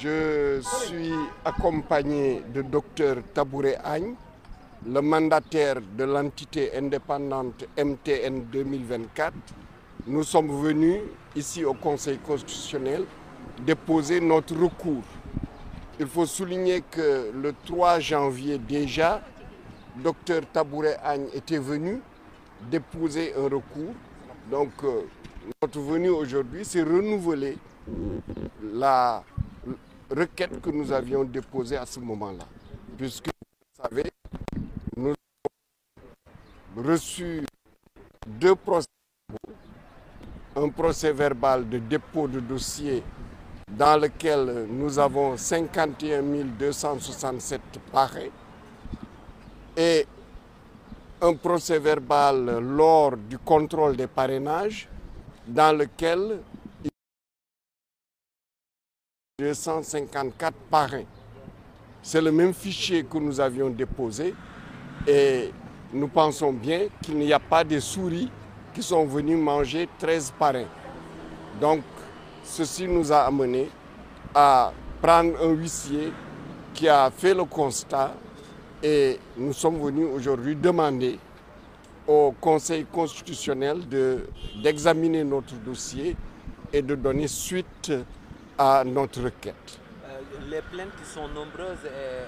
Je suis accompagné de Dr Tabouré Agne, le mandataire de l'entité indépendante MTN 2024. Nous sommes venus ici au Conseil constitutionnel déposer notre recours. Il faut souligner que le 3 janvier déjà, Dr Tabouré Agne était venu déposer un recours. Donc notre venue aujourd'hui, c'est renouveler la requête que nous avions déposée à ce moment-là. Puisque, vous savez, nous avons reçu deux procès-verbaux, un procès-verbal de dépôt de dossier dans lequel nous avons 51 267 parrains et un procès-verbal lors du contrôle des parrainages dans lequel il y a 254 parrains. C'est le même fichier que nous avions déposé et nous pensons bien qu'il n'y a pas de souris qui sont venus manger 13 parrains. Donc, ceci nous a amené à prendre un huissier qui a fait le constat et nous sommes venus aujourd'hui demander au Conseil constitutionnel d'examiner notre dossier et de donner suite à notre requête. Les plaintes qui sont nombreuses et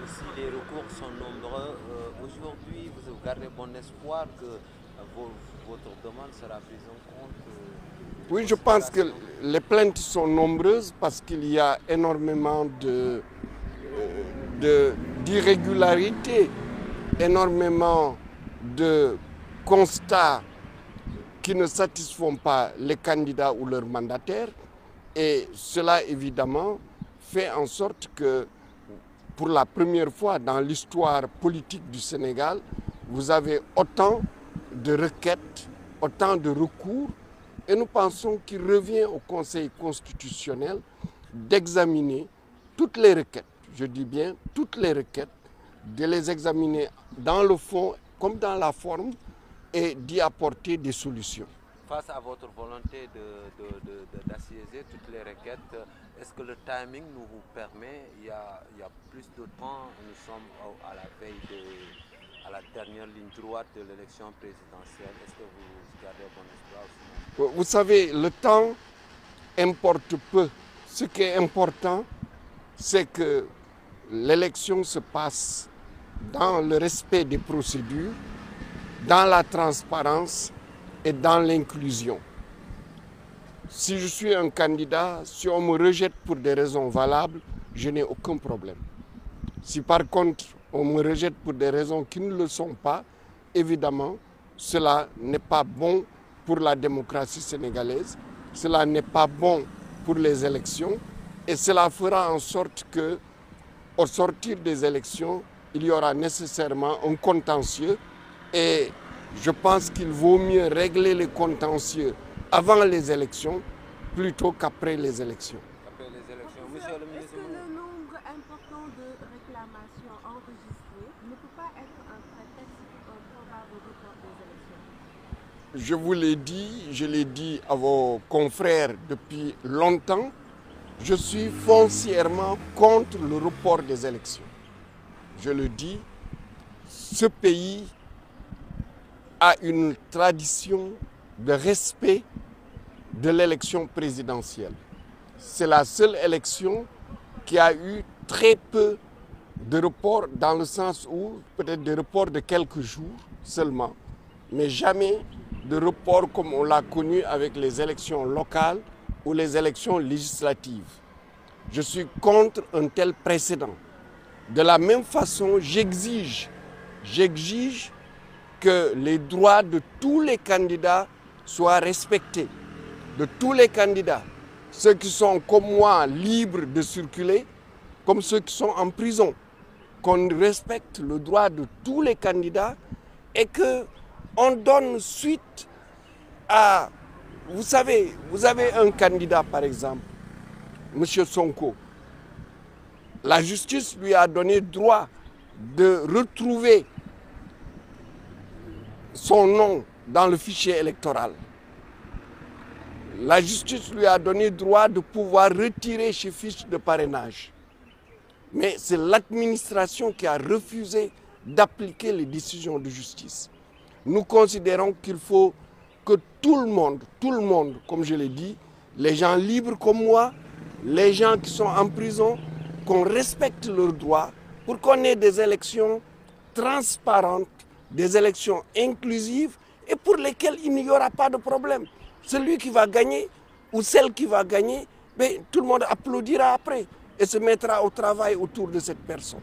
aussi les recours sont nombreux. Aujourd'hui, vous gardez bon espoir que votre demande sera prise en compte? Oui, je pense que les plaintes sont nombreuses parce qu'il y a énormément d'irrégularités, énormément de constats qui ne satisfont pas les candidats ou leurs mandataires. Et cela, évidemment, fait en sorte que, pour la première fois dans l'histoire politique du Sénégal, vous avez autant de requêtes, autant de recours. Et nous pensons qu'il revient au Conseil constitutionnel d'examiner toutes les requêtes, je dis bien toutes les requêtes, de les examiner dans le fond comme dans la forme et d'y apporter des solutions. Face à votre volonté d'assiéger toutes les requêtes, est-ce que le timing nous vous permet, il y a plus de temps, nous sommes à la veille à la dernière ligne droite de l'élection présidentielle, est-ce que vous gardez bon espoir aussi? Vous savez, le temps importe peu. Ce qui est important, c'est que l'élection se passe dans le respect des procédures, dans la transparence et dans l'inclusion. Si je suis un candidat, si on me rejette pour des raisons valables, je n'ai aucun problème. Si par contre on me rejette pour des raisons qui ne le sont pas, évidemment, cela n'est pas bon pour la démocratie sénégalaise, cela n'est pas bon pour les élections et cela fera en sorte que, au sortir des élections, il y aura nécessairement un contentieux et je pense qu'il vaut mieux régler les contentieux avant les élections plutôt qu'après les élections. Après les élections, Monsieur le ministre, est-ce que le nombre important de réclamations enregistrées ne peut pas être un prétexte pour un probable report des élections? Je vous l'ai dit, je l'ai dit à vos confrères depuis longtemps, je suis foncièrement contre le report des élections. Je le dis, ce pays a une tradition de respect de l'élection présidentielle. C'est la seule élection qui a eu très peu de reports, dans le sens où peut-être des reports de quelques jours seulement, mais jamais de report comme on l'a connu avec les élections locales ou les élections législatives. Je suis contre un tel précédent. De la même façon, j'exige que les droits de tous les candidats soient respectés. De tous les candidats. Ceux qui sont comme moi libres de circuler, comme ceux qui sont en prison. Qu'on respecte le droit de tous les candidats et qu'on donne suite à... Vous savez, vous avez un candidat par exemple, M. Sonko. La justice lui a donné droit de retrouver son nom dans le fichier électoral. La justice lui a donné droit de pouvoir retirer ses fiches de parrainage. Mais c'est l'administration qui a refusé d'appliquer les décisions de justice. Nous considérons qu'il faut que tout le monde, comme je l'ai dit, les gens libres comme moi, les gens qui sont en prison, qu'on respecte leurs droits pour qu'on ait des élections transparentes, des élections inclusives et pour lesquelles il n'y aura pas de problème. Celui qui va gagner ou celle qui va gagner, mais tout le monde applaudira après et se mettra au travail autour de cette personne.